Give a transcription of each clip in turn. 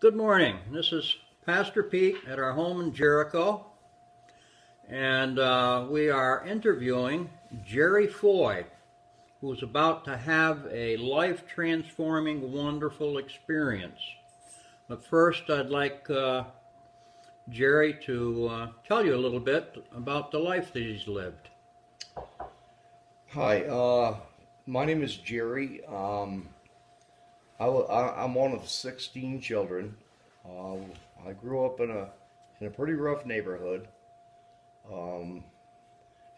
Good morning. This is Pastor Pete at our home in Jericho, and we are interviewing Jerry Foy, who's about to have a life-transforming, wonderful experience. But first, I'd like Jerry to tell you a little bit about the life that he's lived. Hi, my name is Jerry. I'm one of 16 children. I grew up in a pretty rough neighborhood.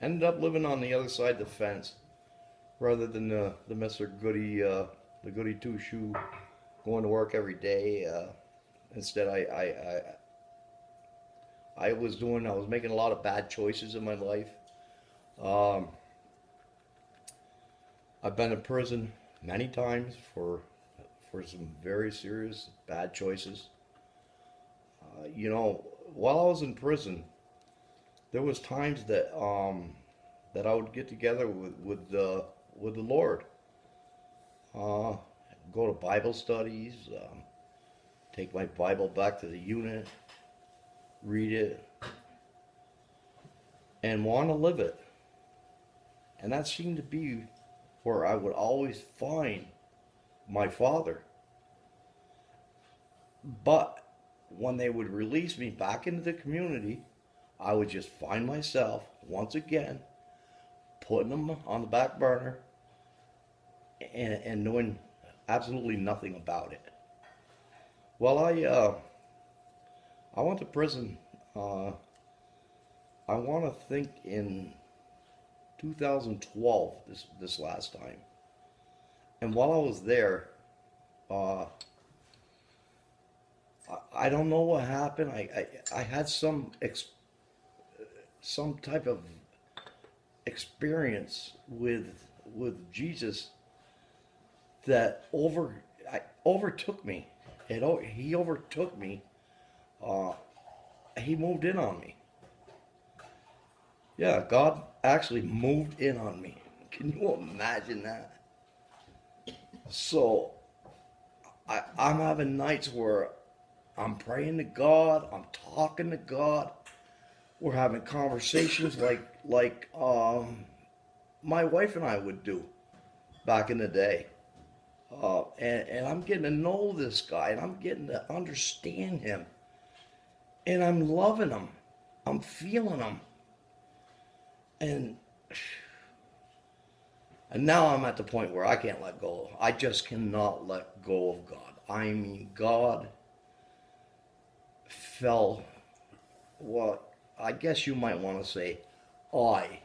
Ended up living on the other side of the fence rather than the Mr. Goody, the Goody Two Shoe, going to work every day. Instead, I was making a lot of bad choices in my life. I've been in prison many times for some very serious bad choices. While I was in prison, there was times that I would get together with the Lord, go to Bible studies, take my Bible back to the unit, read it, and want to live it. And that seemed to be where I would always find my Father. But when they would release me back into the community, I would just find myself once again putting them on the back burner and doing absolutely nothing about it. Well, I went to prison. I want to think in 2012, this last time. And while I was there, I don't know what happened. I had some type of experience with Jesus that overtook me. He overtook me. He moved in on me. Yeah, God actually moved in on me. Can you imagine that? So I'm having nights where I'm praying to God, I'm talking to God, we're having conversations like my wife and I would do back in the day. And I'm getting to know this guy, and I'm getting to understand him, and I'm loving him, I'm feeling him, and now I'm at the point where I can't let go. I just cannot let go of God. I mean, God fell, well, I guess you might want to say, I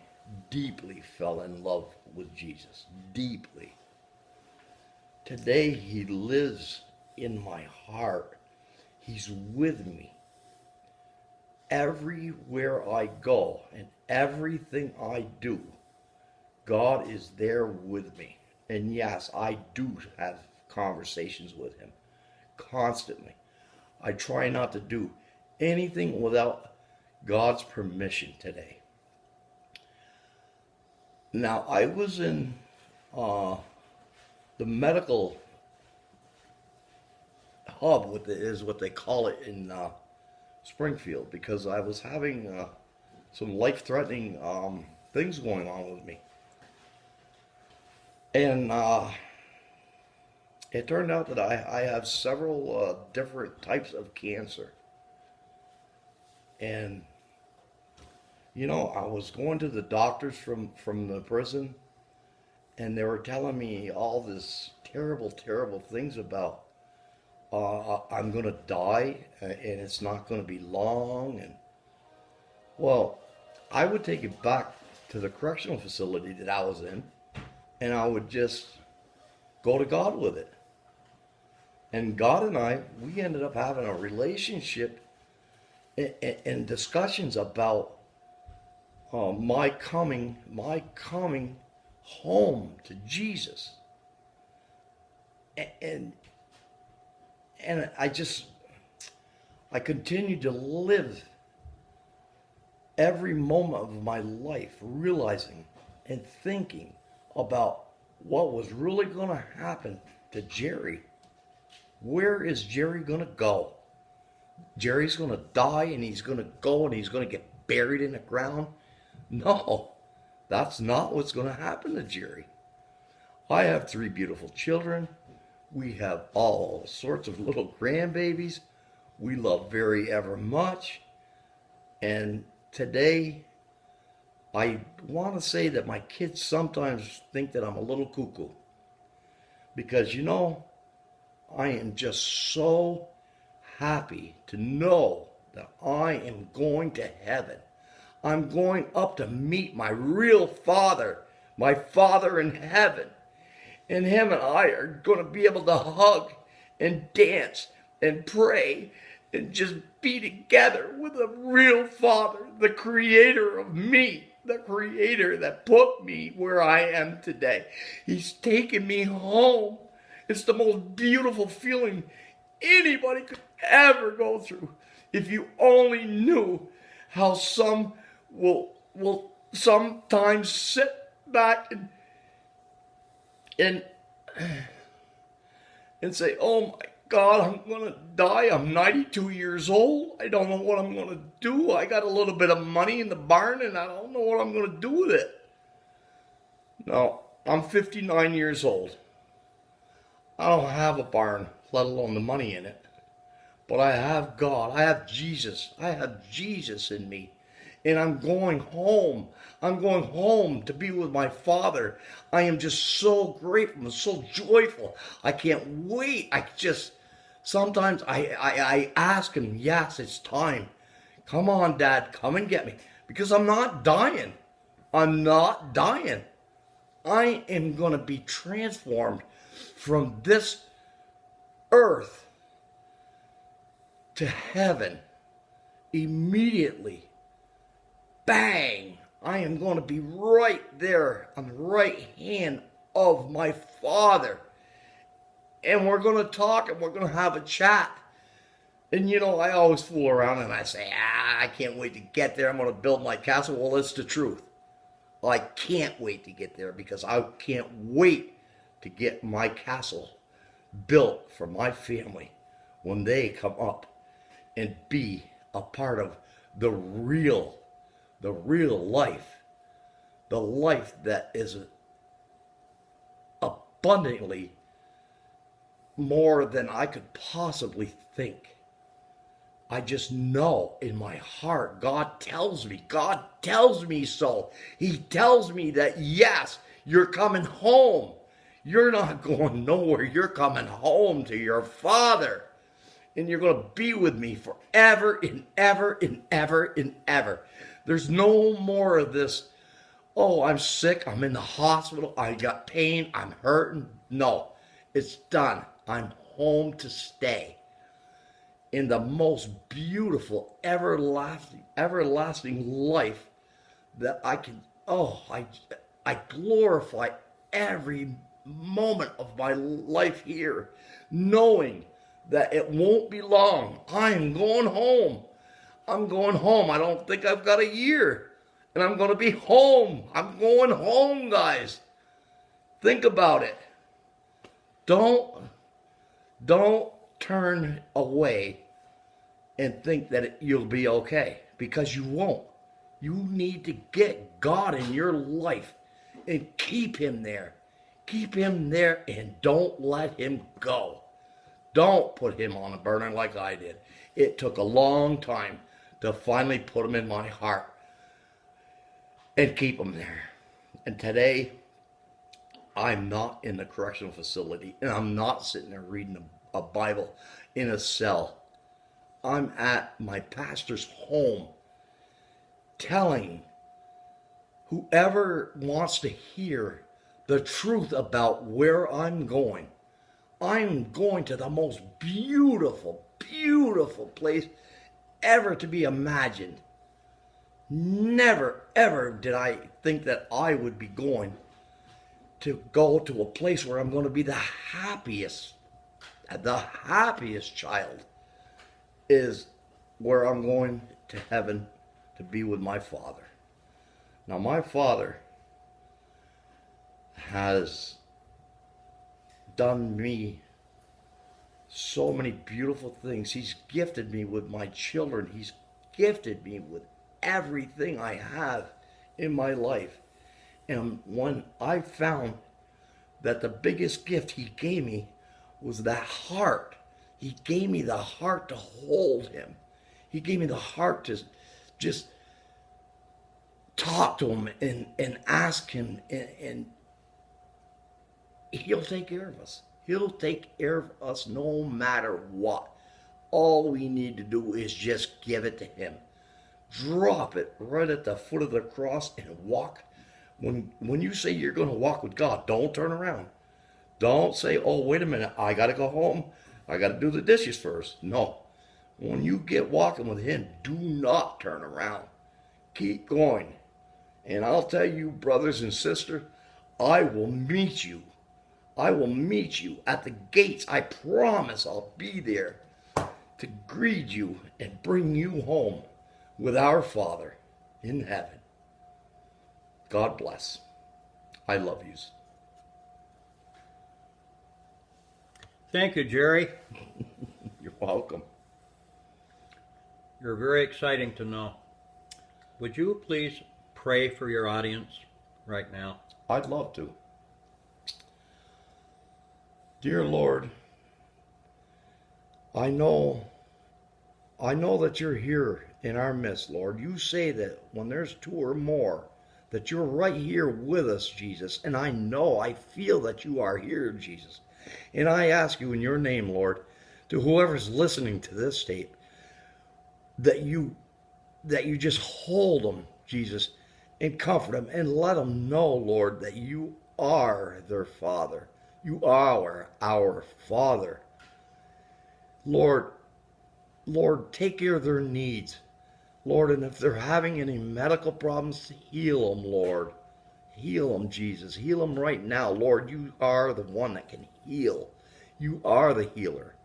deeply fell in love with Jesus. Deeply. Today, He lives in my heart. He's with me. Everywhere I go and everything I do, God is there with me. And yes, I do have conversations with Him constantly. I try not to do anything without God's permission today. Now, I was in the medical hub, is what they call it in Springfield, because I was having some life-threatening things going on with me. And it turned out that I have several different types of cancer. And, I was going to the doctors from the prison, and they were telling me all this terrible, terrible things about I'm going to die, and it's not going to be long. And, well, I would take it back to the correctional facility that I was in, and I would just go to God with it. And God and I, we ended up having a relationship and discussions about my coming home to Jesus. And I continued to live every moment of my life realizing and thinking about what was really going to happen to Jerry where is Jerry going to go? Jerry's going to die and he's going to go and he's going to get buried in the ground? No, that's not what's going to happen to Jerry. I have 3 beautiful children. We have all sorts of little grandbabies. We love very ever much. And today, I want to say that my kids sometimes think that I'm a little cuckoo. Because, you know, I am just so happy to know that I am going to heaven. I'm going up to meet my real Father, my Father in heaven. And him and I are going to be able to hug and dance and pray and just be together with a real Father, the creator of me, the creator that put me where I am today. He's taken me home. It's the most beautiful feeling anybody could ever go through. If you only knew how some will sometimes sit back and say, oh my God, I'm going to die. I'm 92 years old. I don't know what I'm going to do. I got a little bit of money in the barn and I don't know what I'm going to do with it. No, I'm 59 years old. I don't have a barn, let alone the money in it. But I have God. I have Jesus. I have Jesus in me. And I'm going home. I'm going home to be with my Father. I am just so grateful and so joyful. I can't wait. Sometimes I ask him, yes, it's time. Come on, Dad, come and get me. Because I'm not dying. I'm not dying. I am going to be transformed from this earth to heaven immediately. Bang! I am going to be right there on the right hand of my Father. And we're going to talk and we're going to have a chat. And you know, I always fool around and I say, I can't wait to get there. I'm going to build my castle. Well, it's the truth. I can't wait to get there because I can't wait to get my castle built for my family when they come up and be a part of the real life, the life that is abundantly more than I could possibly think. I just know in my heart, God tells me so. He tells me that yes, you're coming home. You're not going nowhere. You're coming home to your Father. And you're going to be with me forever and ever and ever and ever. There's no more of this, oh, I'm sick, I'm in the hospital, I got pain, I'm hurting. No, it's done. I'm home to stay. In the most beautiful, everlasting life that I can, I glorify every moment of my life here, knowing that it won't be long. I'm going home. I'm going home. I don't think I've got a year. And I'm going to be home. I'm going home, guys. Think about it. Don't turn away and think that you'll be okay. Because you won't. You need to get God in your life and keep him there. Keep him there and don't let him go. Don't put him on a burner like I did. It took a long time to finally put him in my heart and keep him there. And today, I'm not in the correctional facility and I'm not sitting there reading a Bible in a cell. I'm at my pastor's home telling whoever wants to hear the truth about where I'm going. I'm going to the most beautiful, beautiful place ever to be imagined. Never, ever did I think that I would be going to go to a place where I'm going to be the happiest child is where I'm going to heaven to be with my Father. Now, my Father has done me so many beautiful things. He's gifted me with my children. He's gifted me with everything I have in my life. And when I found that the biggest gift he gave me was that heart, he gave me the heart to hold him. He gave me the heart to just talk to him and ask him, and he'll take care of us. He'll take care of us no matter what. All we need to do is just give it to him. Drop it right at the foot of the cross and walk. When you say you're going to walk with God, don't turn around. Don't say, oh, wait a minute, I got to go home. I got to do the dishes first. No. When you get walking with him, do not turn around. Keep going. And I'll tell you, brothers and sisters, I will meet you. I will meet you at the gates. I promise I'll be there to greet you and bring you home with our Father in heaven. God bless. I love you. Thank you, Jerry. You're welcome. You're very exciting to know. Would you please pray for your audience right now? I'd love to. Dear Lord, I know that you're here in our midst, Lord. You say that when there's two or more, that you're right here with us, Jesus. And I feel that you are here, Jesus. And I ask you in your name, Lord, to whoever's listening to this tape, that you just hold them, Jesus, and comfort them and let them know, Lord, that you are their Father. You are our Father. Lord, take care of their needs. Lord, and if they're having any medical problems, heal them, Lord. Heal them, Jesus. Heal them right now. Lord, you are the one that can heal. You are the healer.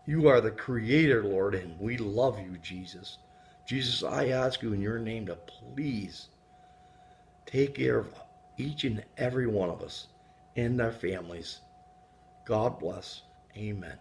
You are the creator, Lord, and we love you, Jesus. Jesus, I ask you in your name to please take care of each and every one of us and their families. God bless. Amen.